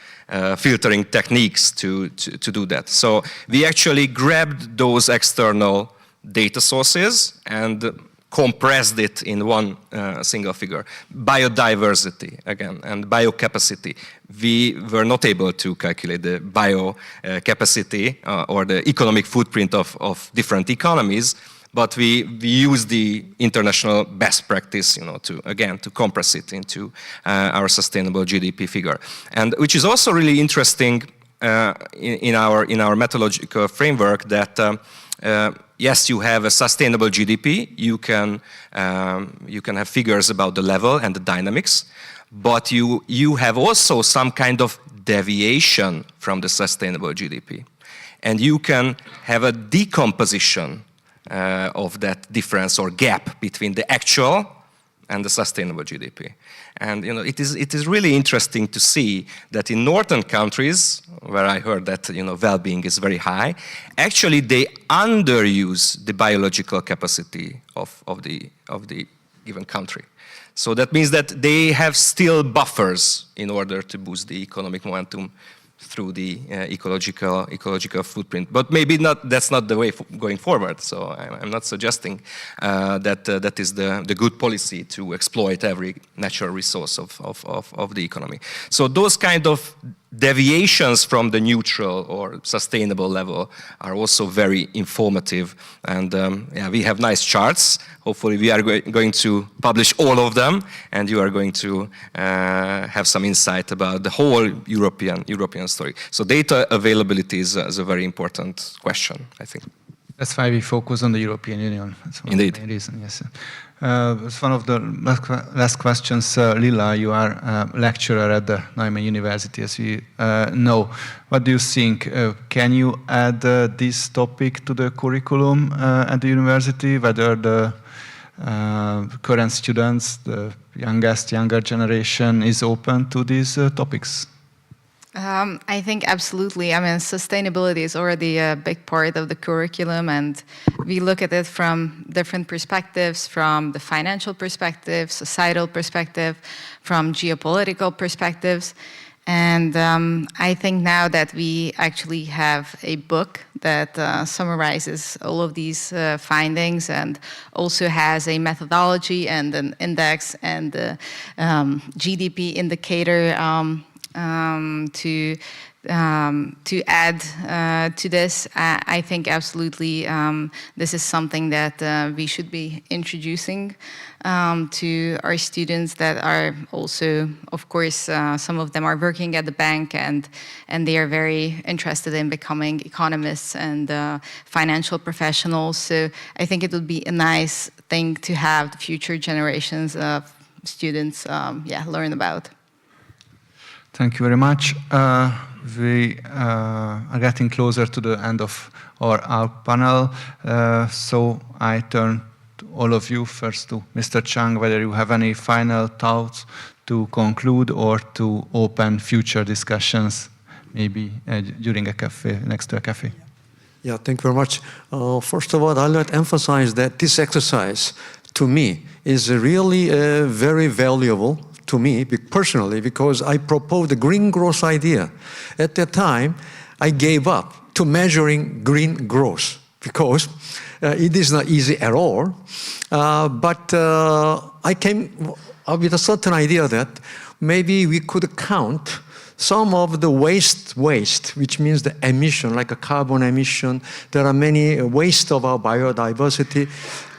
Speaker 7: filtering techniques to do that. So we actually grabbed those external data sources and compressed it in one single figure. Biodiversity, again, and biocapacity. We were not able to calculate the biocapacity or the economic footprint of different economies, but we use the international best practice, you know, to compress it into our sustainable GDP figure. And which is also really interesting in our methodological framework that yes, you have a sustainable GDP. You can have figures about the level and the dynamics, but you have also some kind of deviation from the sustainable GDP, and you can have a decomposition of that difference or gap between the actual and the sustainable GDP. And you know, it is really interesting to see that in northern countries, where I heard that, you know, well-being is very high, actually they underuse the biological capacity of the given country. So that means that they have still buffers in order to boost the economic momentum through the ecological footprint. But maybe that's not the way going forward. So I'm not suggesting that is the good policy to exploit every natural resource of the economy. So those kind of deviations from the neutral or sustainable level are also very informative. And yeah, we have nice charts. Hopefully we are going to publish all of them, and you are going to have some insight about the whole European story. So data availability is a very important question, I think.
Speaker 3: That's why we focus on the European Union. That's one
Speaker 7: Indeed.
Speaker 3: of the main reasons, yes. It's one of the last questions. Lilla, you are a lecturer at the Neumann University, as we know. What do you think? Can you add this topic to the curriculum at the university, whether the current students, the younger generation, is open to these topics?
Speaker 6: I think absolutely. I mean, sustainability is already a big part of the curriculum, and we look at it from different perspectives, from the financial perspective, societal perspective, from geopolitical perspectives. And I think now that we actually have a book that summarizes all of these findings and also has a methodology and an index and the GDP indicator to add to this, I think absolutely this is something that we should be introducing to our students that are also, of course, some of them are working at the bank and they are very interested in becoming economists and financial professionals. So I think it would be a nice thing to have the future generations of students learn about.
Speaker 3: Thank you very much. We are getting closer to the end of our panel, so I turn to all of you, first to Mr. Chung, whether you have any final thoughts to conclude or to open future discussions, maybe during a cafe, next to a cafe.
Speaker 4: Yeah, thank you very much. First of all, I'd like to emphasize that this exercise, to me, is really very valuable to me personally, because I proposed the green growth idea. At that time, I gave up to measuring green growth because it is not easy at all. But I came up with a certain idea that maybe we could count some of the waste, which means the emission, like a carbon emission, there are many waste of our biodiversity.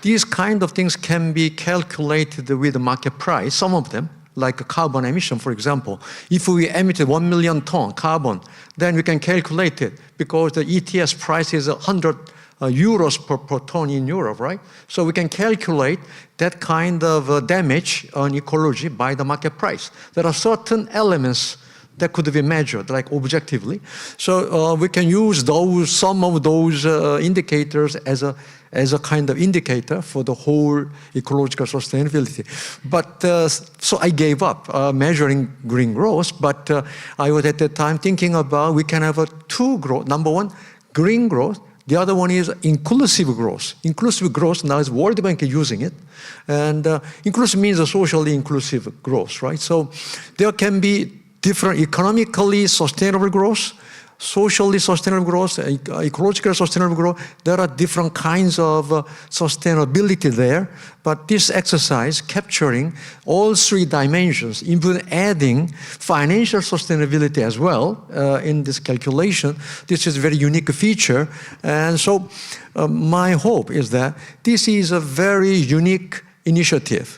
Speaker 4: These kind of things can be calculated with the market price, some of them, like a carbon emission, for example. If we emitted 1 million ton carbon, then we can calculate it because the ETS price is 100 euros per ton in Europe, right? So we can calculate that kind of damage on ecology by the market price. There are certain elements that could be measured, like objectively. So we can use some of those indicators as a kind of indicator for the whole ecological sustainability. But so I gave up measuring green growth, but I was at that time thinking about we can have two growth. Number one, green growth. The other one is inclusive growth. Inclusive growth, now is World Bank using it. And inclusive means a socially inclusive growth, right? So there can be different economically sustainable growth, socially sustainable growth, ecological sustainable growth. There are different kinds of sustainability there. But this exercise, capturing all three dimensions, even adding financial sustainability as well in this calculation, this is a very unique feature. And so my hope is that this is a very unique initiative.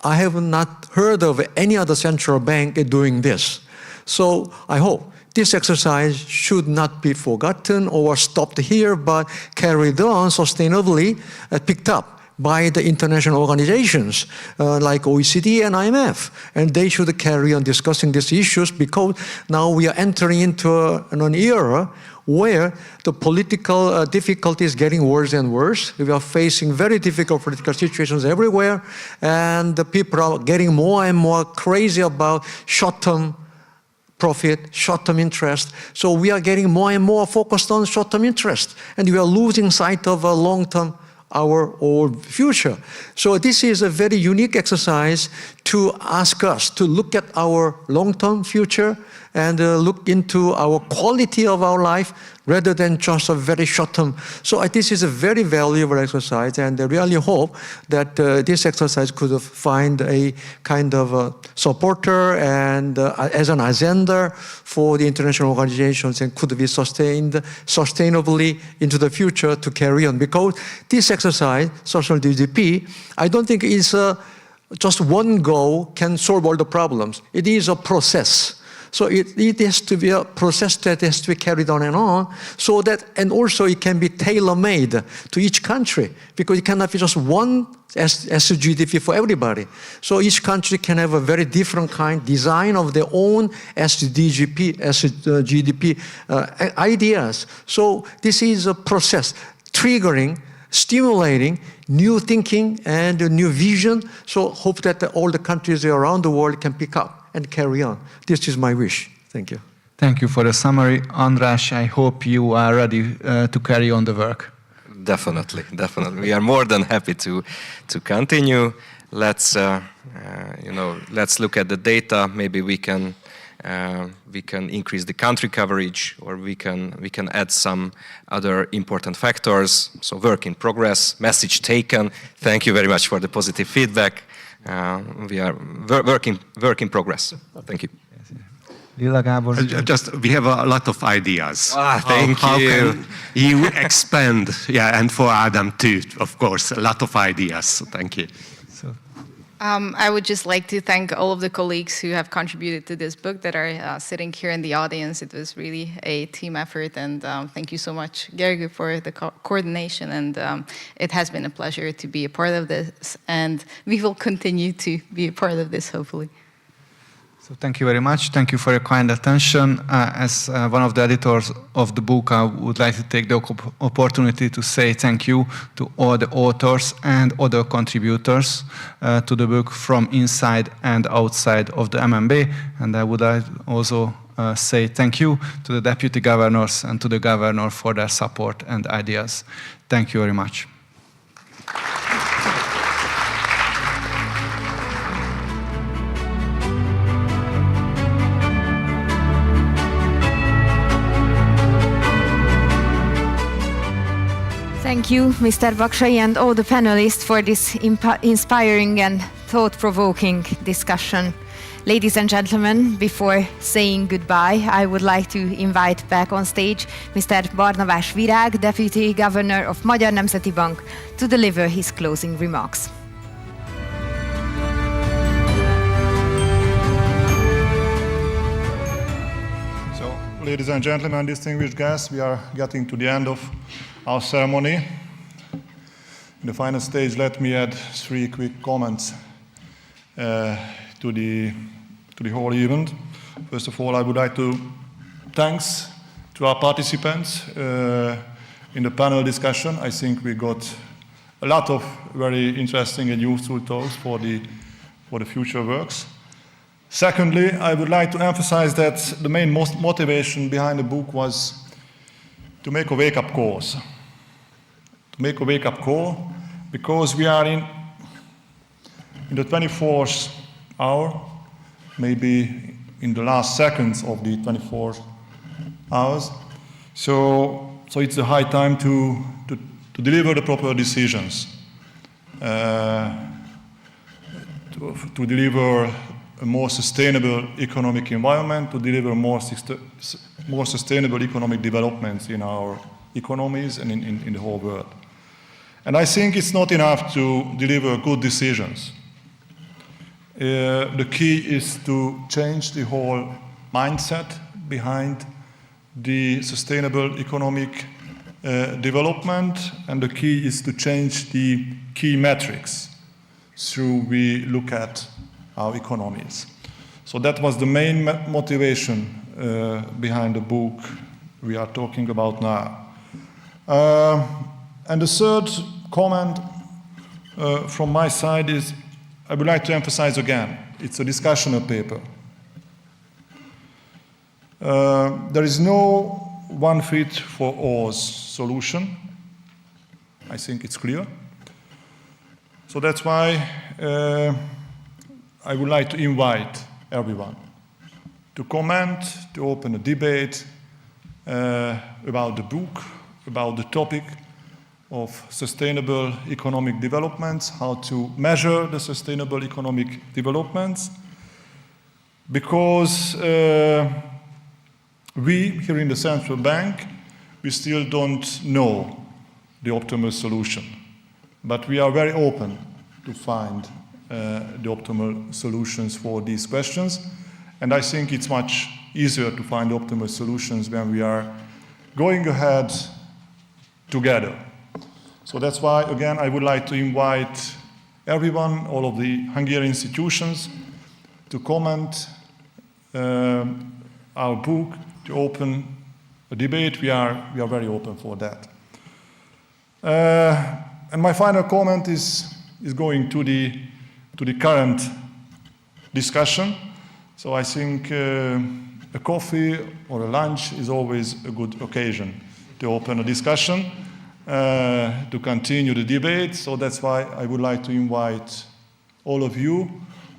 Speaker 4: I have not heard of any other central bank doing this. So I hope this exercise should not be forgotten or stopped here, but carried on sustainably, picked up by the international organizations like OECD and IMF. And they should carry on discussing these issues because now we are entering into an era where the political difficulty is getting worse and worse. We are facing very difficult political situations everywhere, and the people are getting more and more crazy about short-term profit, short-term interest. So we are getting more and more focused on short-term interest, and we are losing sight of a long-term, our old future. So this is a very unique exercise to ask us to look at our long-term future and look into our quality of our life rather than just a very short term. So this is a very valuable exercise, and I really hope that this exercise could find a kind of supporter and as an agenda for the international organizations and could be sustained sustainably into the future to carry on. Because this exercise, social GDP, I don't think is just one goal can solve all the problems. It is a process. So it has to be a process that has to be carried on, so that, and also it can be tailor-made to each country, because it cannot be just one SGDP for everybody. So each country can have a very different kind design of their own SGDP ideas. So this is a process triggering, stimulating new thinking and a new vision. So hope that all the countries around the world can pick up and carry on. This is my wish. Thank you.
Speaker 3: Thank you for the summary. András, I hope you are ready to carry on the work.
Speaker 7: Definitely. We are more than happy to continue. Let's let's look at the data. Maybe we can increase the country coverage, or we can add some other important factors. So work in progress, message taken. Thank you very much for the positive feedback. We are work in progress. Thank you.
Speaker 3: Lilla, Gábor.
Speaker 5: We have a lot of ideas.
Speaker 7: Thank you.
Speaker 5: How can you expand? Yeah, and for Adam too, of course, a lot of ideas. So thank you.
Speaker 6: I would just like to thank all of the colleagues who have contributed to this book that are sitting here in the audience. It was really a team effort, and thank you so much, Gergely, for the coordination. And it has been a pleasure to be a part of this, and we will continue to be a part of this, hopefully.
Speaker 3: So thank you very much. Thank you for your kind attention. As one of the editors of the book, I would like to take the opportunity to say thank you to all the authors and other contributors to the book from inside and outside of the MNB. And I would like also say thank you to the deputy governors and to the governor for their support and ideas. Thank you very much.
Speaker 1: Thank you, Mr. Baksay, and all the panelists for this inspiring and thought-provoking discussion. Ladies and gentlemen, before saying goodbye, I would like to invite back on stage Mr. Barnabás Virág, Deputy Governor of Magyar Nemzeti Bank, to deliver his closing remarks.
Speaker 2: So, ladies and gentlemen, distinguished guests, we are getting to the end of our ceremony. In the final stage, let me add 3 quick comments to the whole event. First of all, I would like to thanks to our participants in the panel discussion. I think we got a lot of very interesting and useful talks for the future works. Secondly, I would like to emphasize that the main motivation behind the book was to make a wake-up call. To make a wake-up call, because we are in the 24th hour, maybe in the last seconds of the 24 hours. So it's a high time to deliver the proper decisions, to deliver a more sustainable economic environment, to deliver more sustainable economic developments in our economies and in the whole world. And I think it's not enough to deliver good decisions. The key is to change the whole mindset behind the sustainable economic development, and the key is to change the key metrics through we look at our economies. So that was the main motivation behind the book we are talking about now. And the third comment from my side is I would like to emphasize again, it's a discussion paper. There is no one fit for all solution. I think it's clear. So that's why I would like to invite everyone to comment, to open a debate about the book, about the topic of sustainable economic developments, how to measure the sustainable economic developments, because we here in the central bank, we still don't know the optimal solution, but we are very open to find the optimal solutions for these questions, and I think it's much easier to find optimal solutions when we are going ahead together. So that's why, again, I would like to invite everyone, all of the Hungarian institutions, to comment our book, to open a debate. We are very open for that. And my final comment is going to the current discussion. So I think a coffee or a lunch is always a good occasion to open a discussion. To continue the debate, so that's why I would like to invite all of you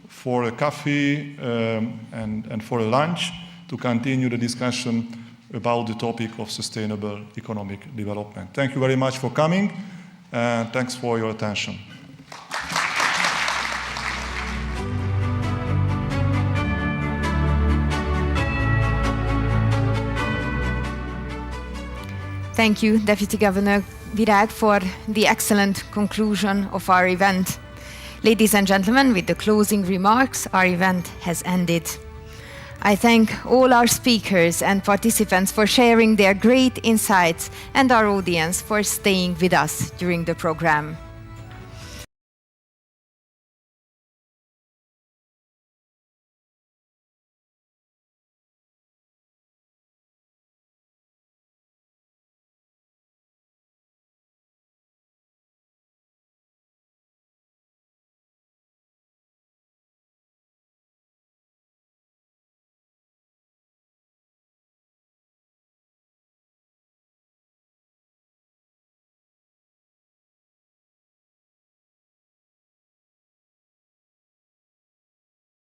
Speaker 2: for a coffee and for a lunch to continue the discussion about the topic of sustainable economic development. Thank you very much for coming, and thanks for your attention.
Speaker 1: Thank you, Deputy Governor Virág, for the excellent conclusion of our event. Ladies and gentlemen, with the closing remarks, our event has ended. I thank all our speakers and participants for sharing their great insights and our audience for staying with us during the program.